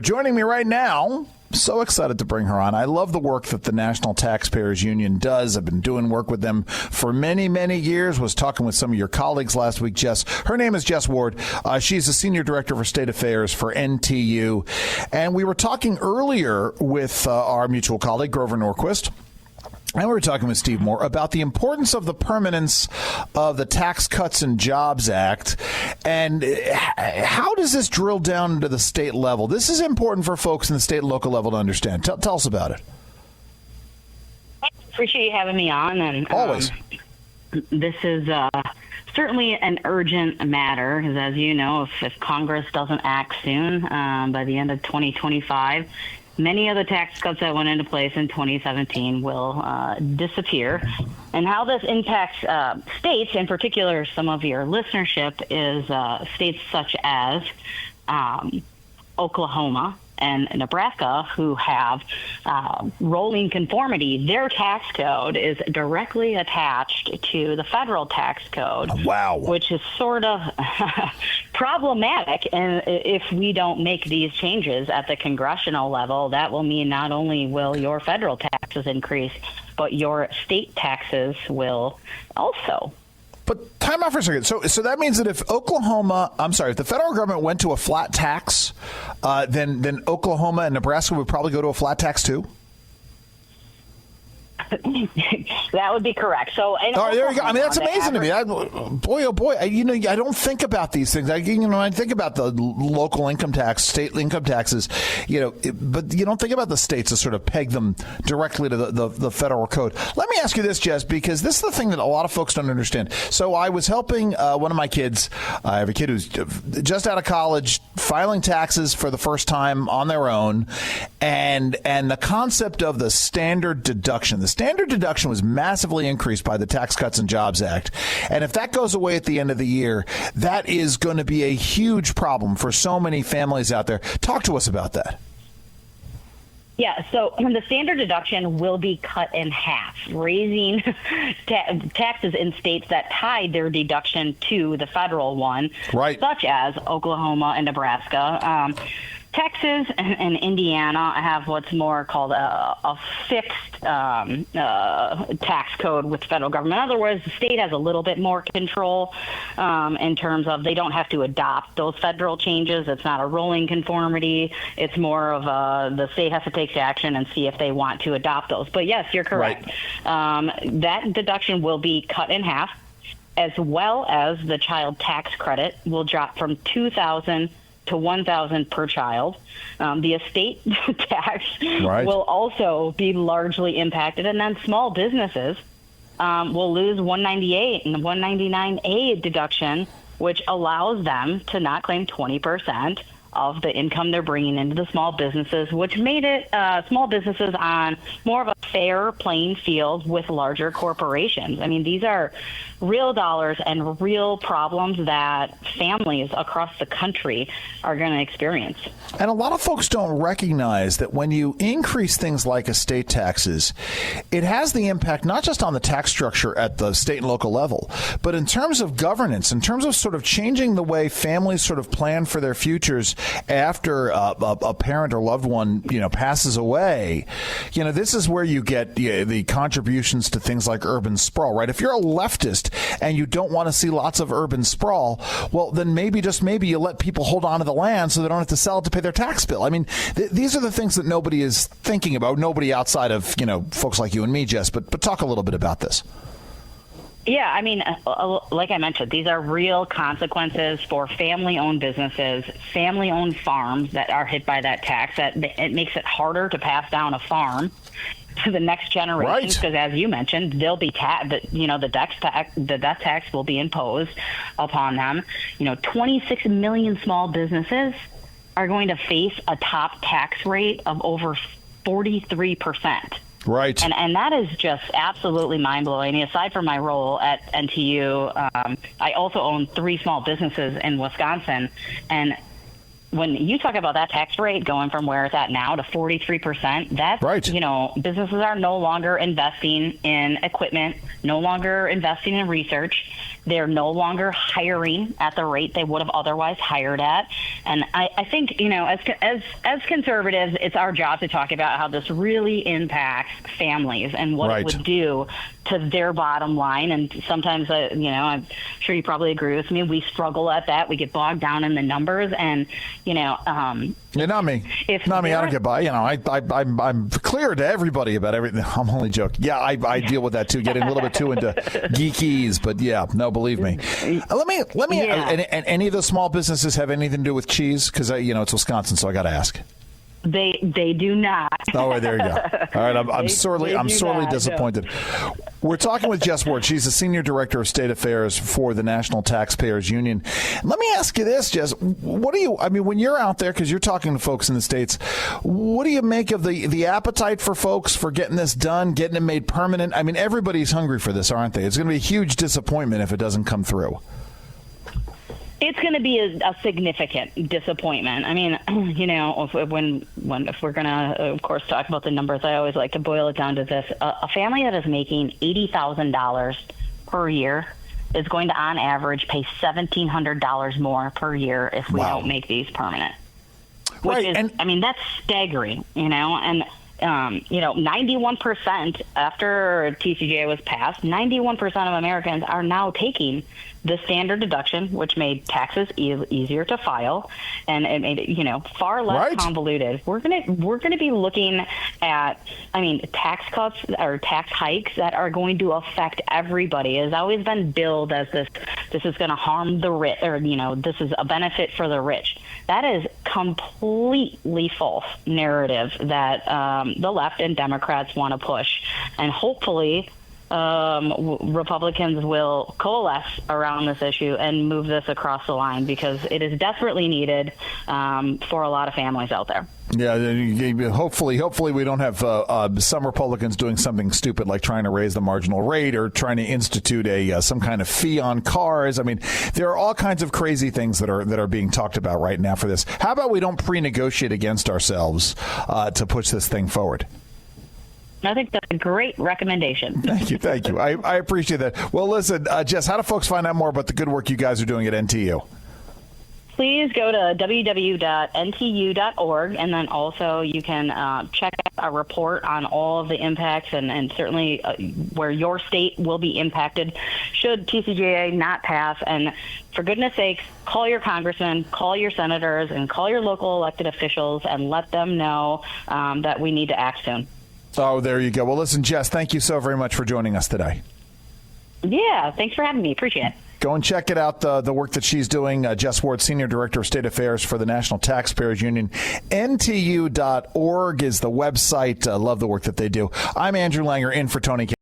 Joining me right now, so excited to bring her on. I love the work that the National Taxpayers Union does. I've been doing work with them for many, many years. Was talking with some of your colleagues last week, Jess. Her name is Jess Ward. She's the Senior Director for State Affairs for NTU. And we were talking earlier with our mutual colleague, Grover Norquist. And we were talking with Steve Moore about the importance of the permanence of the Tax Cuts and Jobs Act. And how does this drill down to the state level? This is important for folks in the state and local level to understand. Tell us about it. I appreciate you having me on. And always. This is certainly an urgent matter, because as you know, if Congress doesn't act soon, by the end of 2025, many of the tax cuts that went into place in 2017 will disappear. And how this impacts states, in particular some of your listenership, is states such as Oklahoma and Nebraska, who have rolling conformity. Their tax code is directly attached to the federal tax code. Wow. Which is sort of problematic. And if we don't make these changes at the congressional level, that will mean not only will your federal taxes increase, but your state taxes will also. But time out for a second. So that means that if if the federal government went to a flat tax, then Oklahoma and Nebraska would probably go to a flat tax too? That would be correct. So, there you go. I mean, that's amazing to me. I don't think about these things. I think about the local income tax, state income taxes, but you don't think about the states to sort of peg them directly to the federal code. Let me ask you this, Jess, because this is the thing that a lot of folks don't understand. So I was helping one of my kids. I have a kid who's just out of college, filing taxes for the first time on their own, and the concept of the standard deduction. The standard deduction was massively increased by the Tax Cuts and Jobs Act. And if that goes away at the end of the year, that is going to be a huge problem for so many families out there. Talk to us about that. Yeah, so the standard deduction will be cut in half, raising taxes in states that tied their deduction to the federal one, right, such as Oklahoma and Nebraska. Texas and Indiana have what's more called a fixed tax code with the federal government. In other words, the state has a little bit more control in terms of they don't have to adopt those federal changes. It's not a rolling conformity. It's more of the state has to take action and see if they want to adopt those. But yes, you're correct. Right. That deduction will be cut in half, as well as the child tax credit will drop from $2,000 to $1,000 per child. The estate tax will also be largely impacted, and then small businesses will lose 198 and 199A deduction, which allows them to not claim 20% of the income they're bringing into the small businesses, which made it small businesses on more of a fair playing field with larger corporations. I mean, these are real dollars and real problems that families across the country are going to experience. And a lot of folks don't recognize that when you increase things like estate taxes, it has the impact not just on the tax structure at the state and local level, but in terms of governance, in terms of sort of changing the way families sort of plan for their futures after a parent or loved one, passes away. This is where you get the contributions to things like urban sprawl, right? If you're a leftist and you don't want to see lots of urban sprawl, well, then maybe you let people hold on to the land so they don't have to sell it to pay their tax bill. I mean, these are the things that nobody is thinking about, nobody outside of, folks like you and me, Jess, but talk a little bit about this. Yeah, I mean, like I mentioned, these are real consequences for family-owned businesses, family-owned farms that are hit by that tax. It makes it harder to pass down a farm to the next generation, because as you mentioned, they'll be the death tax will be imposed upon them. 26 million small businesses are going to face a top tax rate of over 43%. Right. And that is just absolutely mind-blowing. Aside from my role at NTU, I also own 3 small businesses in Wisconsin, and when you talk about that tax rate going from where it's at now to 43%, that's, right. Businesses are no longer investing in equipment, no longer investing in research. They're no longer hiring at the rate they would have otherwise hired at. And I think, as conservatives, it's our job to talk about how this really impacts families and what right. it would do to their bottom line. And sometimes, I'm sure you probably agree with me, we struggle at that. We get bogged down in the numbers. And, Yeah, not me. Not me. I don't get by. I'm clear to everybody about everything. I'm only joking. Yeah, I deal with that too. Getting a little bit too into geekies, but yeah, no, believe me. Let me. Yeah. And any of the small businesses have anything to do with cheese? Because it's Wisconsin, so I got to ask. They do not. Oh, there you go. All right, I'm sorely disappointed. No. We're talking with Jess Ward. She's the Senior Director of State Affairs for the National Taxpayers Union. Let me ask you this, Jess. When you're out there, because you're talking to folks in the States, what do you make of the appetite for folks for getting this done, getting it made permanent? I mean, everybody's hungry for this, aren't they? It's going to be a huge disappointment if it doesn't come through. It's going to be a significant disappointment. I mean, if we're going to, of course, talk about the numbers, I always like to boil it down to this. A family that is making $80,000 per year is going to, on average, pay $1,700 more per year if we don't make these permanent. Which is, that's staggering, and 91% after TCJA was passed, 91% of Americans are now taking the standard deduction, which made taxes easier to file, and it made it, far less convoluted. We're gonna be looking at, tax cuts or tax hikes that are going to affect everybody. It has always been billed as this is going to harm the rich, or this is a benefit for the rich. That is completely false narrative that the left and Democrats want to push, and hopefully Republicans will coalesce around this issue and move this across the line, because it is desperately needed for a lot of families out there. Yeah, hopefully we don't have some Republicans doing something stupid like trying to raise the marginal rate or trying to institute some kind of fee on cars. I mean, there are all kinds of crazy things that are being talked about right now for this. How about we don't pre-negotiate against ourselves to push this thing forward? I think that's a great recommendation. Thank you. I appreciate that. Well, listen, Jess, how do folks find out more about the good work you guys are doing at NTU? Please go to www.ntu.org, and then also you can check out a report on all of the impacts and certainly where your state will be impacted should TCJA not pass. And for goodness sakes, call your congressman, call your senators, and call your local elected officials and let them know that we need to act soon. Oh, there you go. Well, listen, Jess, thank you so very much for joining us today. Yeah, thanks for having me. Appreciate it. Go and check it out, the work that she's doing. Jess Ward, Senior Director of State Affairs for the National Taxpayers Union. NTU.org is the website. Love the work that they do. I'm Andrew Langer, in for Tony Katz.